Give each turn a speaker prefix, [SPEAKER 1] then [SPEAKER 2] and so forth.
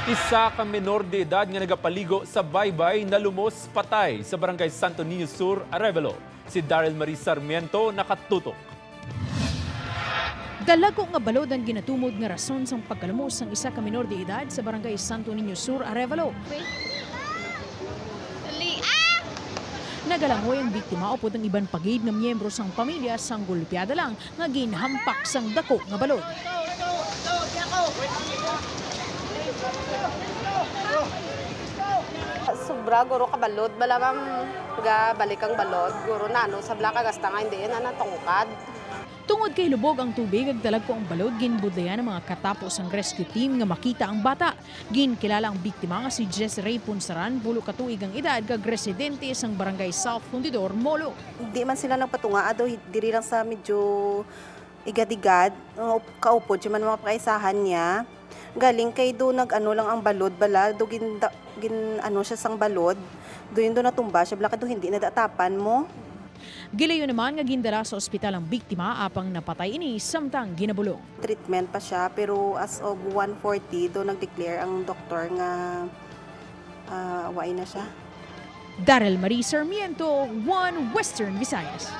[SPEAKER 1] Isa ka menor de edad nga nagapaligo sa baybay na lumos patay sa barangay Santo Niño Sur, Arevalo. Si Daryl Marie Sarmiento nakatutok.
[SPEAKER 2] Dalago nga balod ang ginatumod nga rason sang pagkalumos sang isa ka menor de edad sa barangay Santo Niño Sur, Arevalo. Nagalangoy ang biktima upod ang ibang pagid ng miyembro sang pamilya sang gulpiada lang nga ginhampak sang dako nga balod.
[SPEAKER 3] Sobra guro ka balod, balamam ga balik ang balod, guro na ano, sabla ka gasta nga hindi yan na natungkad.
[SPEAKER 2] Tungod kay lubog ang tubig, agdalag ko ang balod, ginbudlayan ng mga katapos ang rescue team nga makita ang bata. Ginkilala ang biktima nga si Jess Ray Punsaran, 10 katuig ang edad, kag residente sang barangay South Fundidor, Molo.
[SPEAKER 4] Hindi man sila nagpatunga, diri lang sa medyo igad-igad, kaupod, yung mga pakaisahan niya. Galing kay do nag-ano lang ang balod, bala, do ano siya sang balod, do yun do natumba siya, bala ka do hindi nadatapan mo.
[SPEAKER 2] Gilayo naman nga gindala sa ospital ang biktima apang napatay ini samtang ginabulong.
[SPEAKER 4] Treatment pa siya pero as of 1:40 do nag-declare ang doktor nga waay na siya.
[SPEAKER 2] Daryl Marie Sarmiento, One Western Visayas.